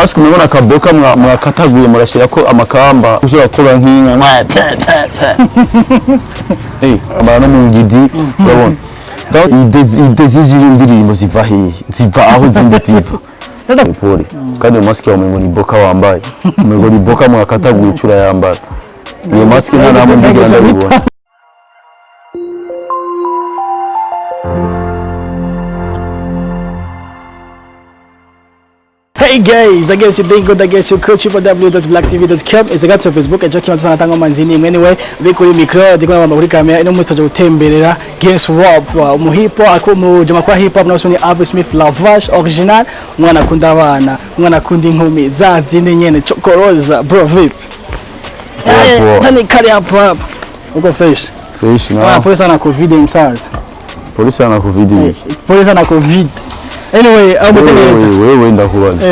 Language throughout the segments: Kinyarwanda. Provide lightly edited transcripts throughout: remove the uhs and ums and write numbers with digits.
mask mubona kaboka mwakataguye murashira ko amakamba ushobora kuba nk'inka amara no mu ngidi urabona idezi indirimbo ziva hehe ziva aho zindi ziva pole kandi mask yawe ngo ni boka wambaye ngo ni boka mwakataguye cura yambara iyo mask nta namwe ndigira ndabibona. Hey guys, I guess you doing good. I guess you coach www.blacktv.com. Is got to Facebook and check out sana manzini anyway. Biko yi micro dikona mama kuri kamera ino mustoje gutemberera Games Rap mu hip hop akumu jama kwa hip hop nasoni ALVIN SMITH lavage original mwana kunda abana mwana kundi inkumi za zine nyene chokoroza bro vip. Tani kari hapa uko fresh na polisi ana covid msaza polisi ana covid anyway wewe ndakubaza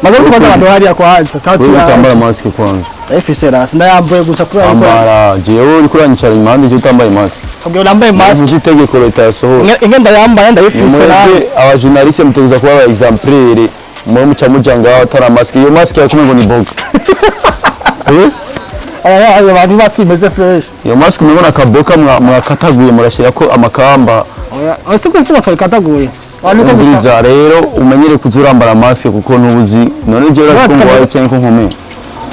magaruka baza badohari ya kwanza tatu ya utambara mask kwanza efisera ndayambaye gusa kuri ambara jewe uri kuranyicara impande cyo utambaye mask ubwo urambaye mask uzitegeko leta yasohora ingenda yambaye ndayifisera aba journaliste mutegeza kuba exemplaire mu mucamujanga atara mask iyo mask yakumwe ngo ni boga ayo bandi mask imeze fresh iyo mask mubona kaboka mwakataguye murashira ko amakamba asiko tuba kataguye Sangiza rero umenyere kuzurambara mask kuko ntubuzi none je urasi ko ngwaye cyane ko nkomeye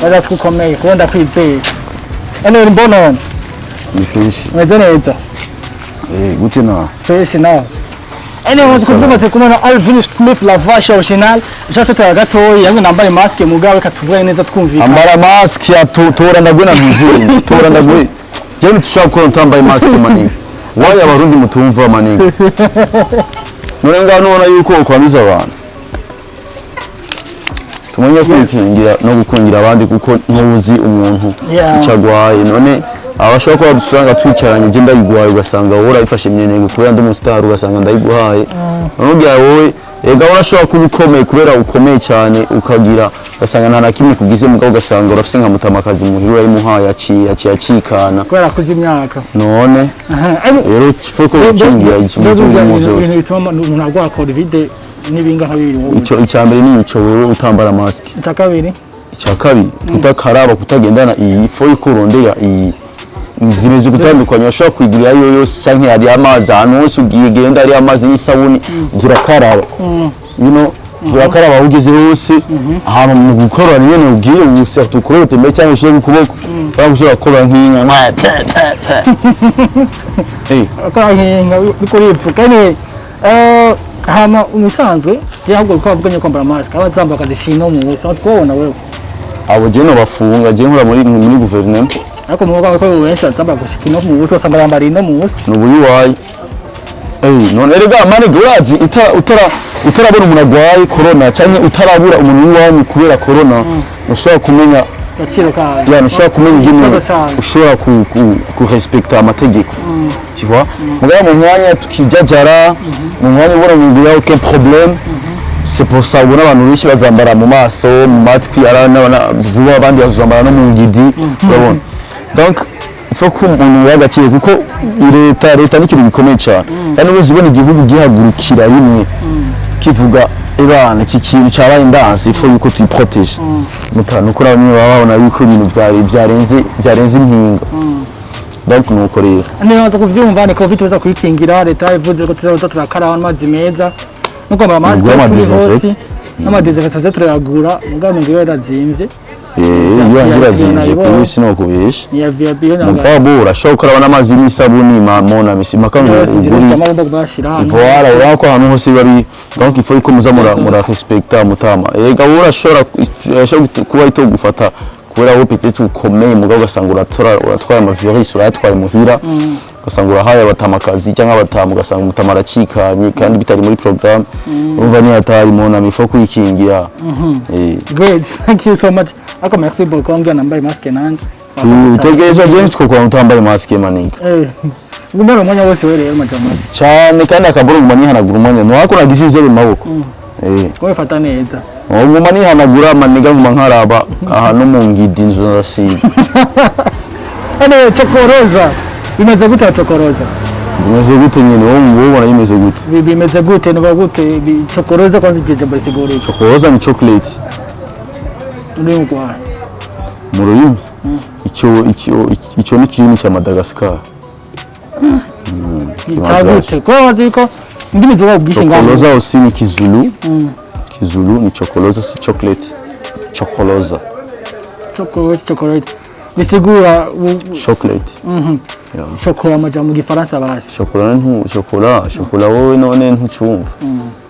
urasi ko komeye ko ndakwizeye ene mbona nifishi neza gute na fresh na ene wazi kuvuga te kuna ALVIN SMITH lavage original jato tagatoyi yangu nambaye mask mugawe katuvuye neza twumvika ambara mask ya tora ndagwe na muzini tora ndagwe je ntushaka ko ntambaye mask manini waye abarundi mutumva manini none nganona yuko ukwanduza abantu tumenye kwikingira no gukungira abandi kuko ntuzi umuntu icagwaye none abashaka ko badusanga twicaranye je ndayigwaye ugasanga wowe urayifashe imyenenge kubera ndi umustar ugasanga ndayiguhaye none wowe ega urashobora kubikomeye kubera ukomeye cyane ukagira ugasanga nta nakimwe kugize mugabo ugasanga urafise nka mutamakazi muhiro ari muhaye acikana kubera kuzi imyaka none rero foko gukingira ibintu bituma umuntu agwa covid nibinga nkabiri ico icyambere ni ico wowe utambara mask icyakabiri kutakaraba kutagendana iyi fo ikurondera iyi zimeze gutandukanya ashobora kwigirira yo yose canke ari amazi ahantu hose ugiye genda ari amazi n'isabuni zurakaraba zurakaraba ugeze hose ahantu mu gukora nyene ugiye ubusa tukorote mbe cyangwa ushiye ukuboko bavuze gukora nk'inka akahinga bikuri ipfukane hama umusanzwe je ahubwo ko bavuganye kwambara mask abazamba kazishino mu wese twabona wewe abo je no bafunga je nkora muri guverinoma ako mubaga ko wenshi azamba gushikino mu wese asamba yambara ino mu wese nubuyi wayi none rega mane gurazi utarabona umuntu agwaye corona cyane utarabura umuntu wanyu kubera corona ushobora kumenya gaciro kawe yani ushobora kumenya ingene ushobora ku respecta amategeko tu vois mugabo mu mwanya tukijajara mu mwanya ubona ngo yawe aucun problème c'est pour ça ubona abantu benshi bazambara mu maso mu matwi arana vuba abandi bazambara no mu ngidi urabona donc il faut que umuntu yagaciye kuko leta n'ikintu gikomeye cyane kandi ubuzi ubona igihugu gihagurukira rimwe kivuga ebana iki kintu cyabaye ndanse il faut yuko tuyiprotege mutano kuri abanye babona yuko ibintu byarenze impinga donc nuko rero nibaza kuvyumva ni covid tuza kwikingira leta ivuze ko tuzaza turakara amazi meza nuko ba mask hose n'amadesinfectant turayagura mugabo ngiyo yarazimvye yangira zimvye kwisi no kubesha mugabo urashobora kurabana amazi n'isabuni mona misima kandi voilà urako ahantu hose bari donc il faut ko muza mura respecta mutama ega urashobora kuba ito gufata kubera wowe peut-être ukomeye mugabo ugasanga uratwara ama virus uratwaye muhira ugasanga urahaye abatamakazi cyangwa abatamu ugasanga umutamara acikanye kandi bitari muri programme urumva ni hatari mona mifo kwikingira good thank you so much ako merci beaucoup ngira nambaye mask nanje utegereje je nitwo kwa utambaye mask maninga ngumara umwanya wose wereye majama cyane kandi akabura umwanya hanagura umwanya no hako nagisinze mu maboko ko bifata neza nguma ni hanagura maniga nguma nkaraba aha no mu ngidi nzo ndasiga ene chokoroza bimeze gute chokoroza bimeze gute nyine wowe ubona bimeze gute bimeze gute no gute chokoroza kwanza jeje basigore chokoroza ni chocolate ururimi rwawe mu rurimi icyo ni kirimi cya Madagascar cyagute ko wazi ko indimi zo bwishinga chokoloza aussi ni Kizulu Kizulu ni chokoloza si chocolate chokoloza chocolate bisigura chocolate chocolat mu gifaransa basi chocolat wowe none ntucumva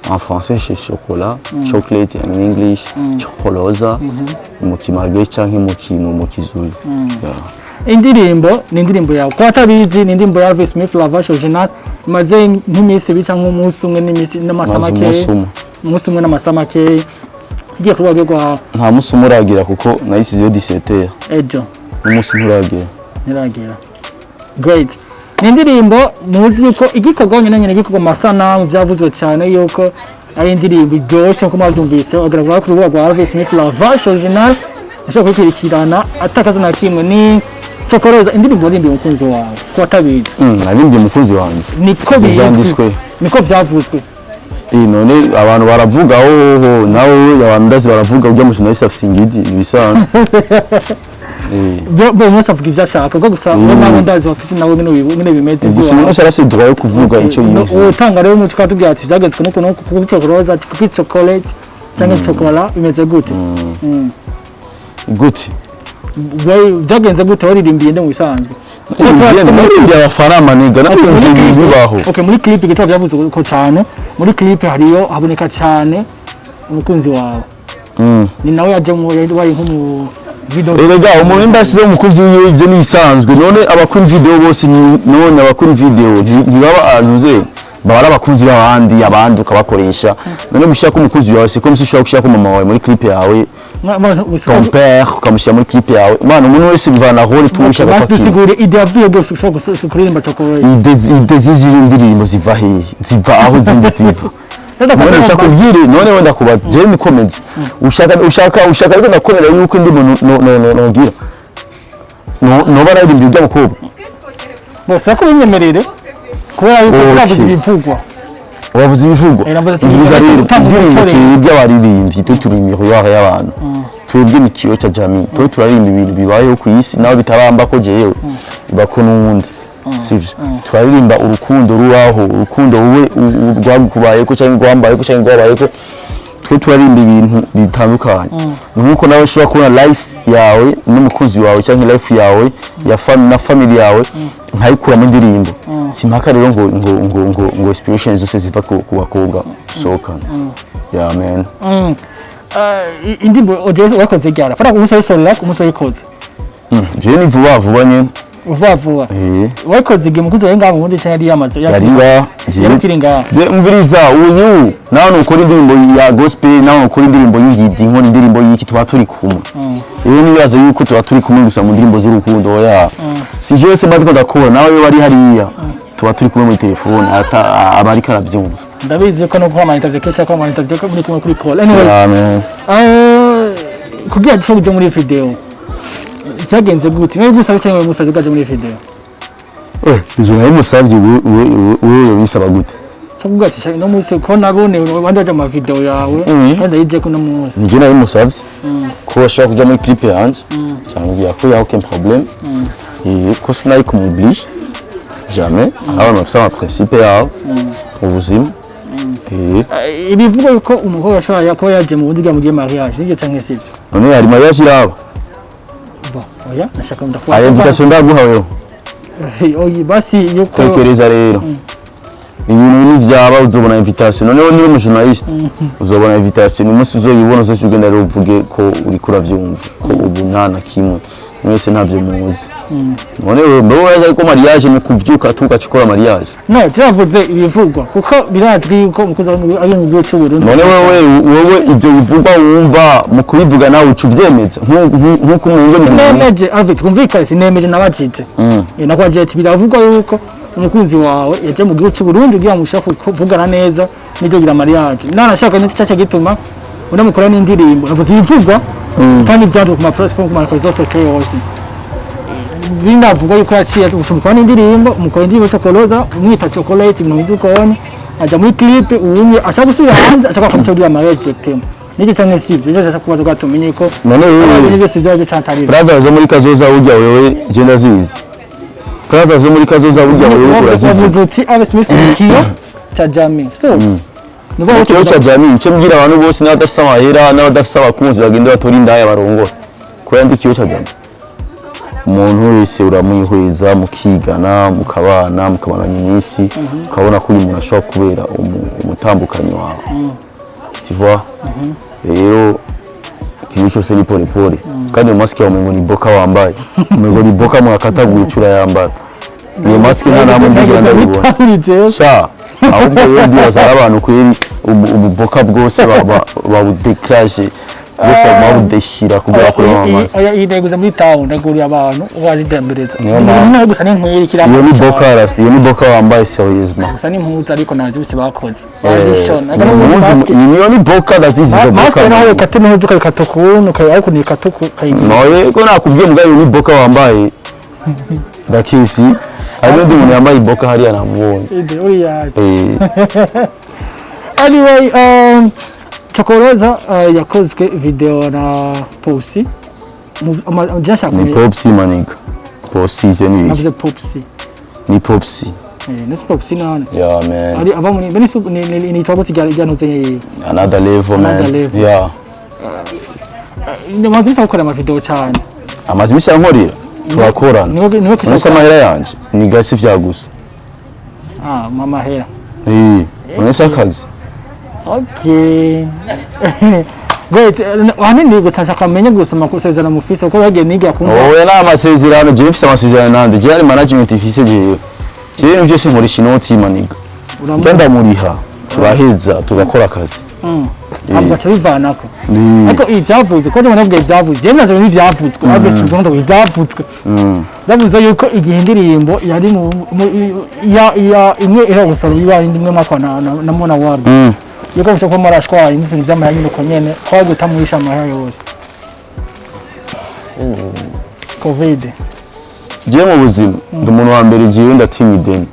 en français c'est chocolat chocolate en english chokoloza mu kimarge canke mu Kizulu indirimbo ni indirimbo yawe ko atabizi ni indirimbo ya ALVIN SMITH la vache original maze nk'imisi bica nk'umunsi umwe n'imisi n'amasamake umunsi umwe n'amasamake igiye kuba byo nta musi umuragira kuko nayisizeyo 17 ejo umunsi nturagira great ni indirimbo muzi ko igikorwa nyine gikorwa amasanamu byavuzwe cyane yuko ari indirimbo iryoshye nko mwabyumvise agaragara ku rubuga rwa ALVIN SMITH la vache original ashobora kuyikurikirana atakaza na kimwe ni chokoloza indirimbo ndirimbo umukunzi wawe ko atabizi narimbye umukunzi wanjye niko byavuzwe none abantu baravuga nawe abantu ndazi baravuga ujya mu journalist Sangiza ibisanzwe bo mose avuga ibyo ashaka ko gusa nabo ndazi bafite nawe nyine bimeze ibyo umuntu wese arafite droit yo kuvuga icyo yifuza utanga rero umuco katubwira ati byagezwe no ku chokoloza ku chocolate cyangwa chocolat bimeze gute gute byagenze gute waririmbiye nde mu bisanzwe naririmbiye abafarama niga nakunze bibaho muri clip gitabo byavuze ko cyane muri clip hariyo haboneka cyane umukunzi wawe ni nawe yaje mu wayi nk'umu video erega umuntu ndasize umukunzi wiwe ibyo nisanzwe none abakuri video bose none abakuri video ntibaba anuze baba abakunzi abandi ukabakoresha none mushaka umukunzi wawe se ko mushaka gushaka mama wawe muri clip yawe ton père ukamushyira muri clip yawe mwana umuntu wese bivana role tumusha gafata dusigure ide yavuye byose ushaka kuririmba chocolate ide ziziri indirimbo ziva he ziva aho zindi ziva none ushaka kubwire none wenda kuba je ni comedy ushaka ariko nakorera yuko ndi ngira no bararirimba by'abakobwa bose ko binyemerere kubera yuko twavuze ibivugwa wavuze ibivugwa ibiza rero indirimbo by'abaririmbyi turi imiroir y'abantu twebwe ni kiyo cya jami turarimba ibintu bibayeho ku isi naho bitabamba ko jewe bako n'undi sivyo turaririmba urukundo rubaho urukundo wowe rwakubaye ko cyangwa rwambaye ko cyangwa rwabaye ko turarimba ibintu bitandukanye nuko nawe ushobora kubona life yawe n'umukunzi wawe cyangwa life yawe ya family yawe nkayikura mu ndirimbo simpaka rero ngo inspiration zose ziva ku bakobwa sokana ya man indirimbo odeze wakoze gyara fara umusore solo umusore koze je ni vuba nyene vuba wakoze igihe mukunzi wawe ngaho ubundi cyane yamaze yaringa umviriza uyu nawe ukora indirimbo ya gospel nawe ukora indirimbo y'igidi nkora indirimbo y'iki tuba turi kumwe rero nibaza yuko tuba turi kumwe gusa mu ndirimbo z'urukundo ya si je se badiko ndakora nawe wari hariya tuba turi kumwe muri telefone abari karabyumva ndabizi ko no kwa interview kesha kwa interview ko muri kumwe kuri call anyway kugira cyo kujya muri video cyagenze gute niba gusa cyangwa musaje gaje muri video izo nayo musavye wewe bisaba gute cyangwa ati no musi ko nabone wandaje ama video yawe kandi yije ko no musi nije nayo musavye ko ashaka kujya muri clip yanje cyangwa ko ya aucun problème ko sinayi kumublige jamais abantu bafite ama principe yabo ubuzima ibivuga yuko umukobwa ashobora kuba yaje mu bundi bwa mugiye mariage nige cyangwa sivyo none hari mariage iraba oya nashaka ndakuba ayo invitation ndaguhawe oyi basi yuko tekereza rero ibintu ni vyaba uzobona invitation none niba mu journalist uzobona invitation umunsi uzoyibona uzogenda rero uvuge ko uri kuravyumva ko ubu nta na kimwe mwese ntabyo muzi none wewe ko mariage ni kuvyuka tukacikora mariage no turavuze ibivugwa kuko biratwi yuko umukozi ari mu gihe cy'Uburundi none wewe ibyo bivugwa wumva mu kubivuga nawe ucuvyemeza nkuko umengo ni nemeje avi twumvikane sinemeje nabajije nakwaje ati biravugwa yuko umukunzi wawe yaje mu gihe cy'Uburundi ugiye mushaka kuvugana neza n'ibyo gira mariage nanashaka n'icyaca gituma unamukora n'indirimbo navuze ibivugwa kandi byaje ku maplatform ku marezo sose yose bindavuga yuko yaciye ushobora n'indirimbo umukora indirimbo chokoloza umwita chocolate ibintu bizukone aja muri clip umwe ashaka gusubira hanze ashaka kumutera mariage tema niki cyane sivyo nje ndashaka kubaza gatumenye ko none wewe byose byaje cantarira braza zo muri kazoza burya wewe je ndazizi braza zo muri kazoza burya wewe urazizi uti ALVIN SMITH kiyo cha jamii so nuko kiyo cha jamii nce mbwira abantu bose n'abadafisa amahera n'abadafisa abakunzi bagenda batora indaya barongora ko yandi kiyo cha jamii umuntu wese uramwihweza mukigana mukabana iminsi ukabona ko uyu muntu ashobora kubera umutambukanyi wawe tivwa rero ikintu cyose ni pole pole kandi iyo mask yawe ngo ni boka wambaye ngo ni boka mwakataguye cura yambaye iyo mask nta namwe ndigira ndabibona sha ahubwo rero ndibaza abantu kweri ububoka bwose babudecrage bose babudeshira kubera ko amazi yideguza muri town ndaguriye abantu wazidembereza niyo gusa n'inkwiri kira iyo ni boka rasti iyo ni boka wambaye seriously gusa n'impuzu ariko nazi bise bakoze bazishona iyo ni boka nazizi zo boka mask nawe kate n'impuzu kayikatokuntu ariko ni katuku kayinga noye ko nakubwiye mbwa iyo ni boka wambaye dakisi ari ndi umuntu yambaye boka hariya namubonye anyway Chokoroza yakozwe video na Popsi ni Popsi maniga Popsi je ni navuze Popsi ni Popsi ni Popsi nane yeah man ari aba muri ni twaboti ryantuze another level man yeah ni mazimisa gukora ama video cyane amazimisa yankorera turakorana niwe kisa amahera yanje ni gasi vyagusa mama hera unesa kazi okay great wanini gusa shakamenya gusoma kusezerana mufise uko yagiye niga kunza oya na amasezerano je mfise amasezerano nande je ari management ifise je ibintu byose muri shinoti maniga ngenda muriha turaheza tugakora akazi abacha bivanako ariko ivyavuze ko ndabona bwe ivyavuze je nazo nivyavuze abese ngondo ivyavuze ndavuze yuko igihe indirimbo yari mu ya imwe era gusaro biba indimwe makwa na mona ward yuko bishaka marashwa ibintu by'amahanga nyine ko nyene kwa gutamurisha amahanga yose covid je mu buzima ndi umuntu wa mbere giye ndatinya ideni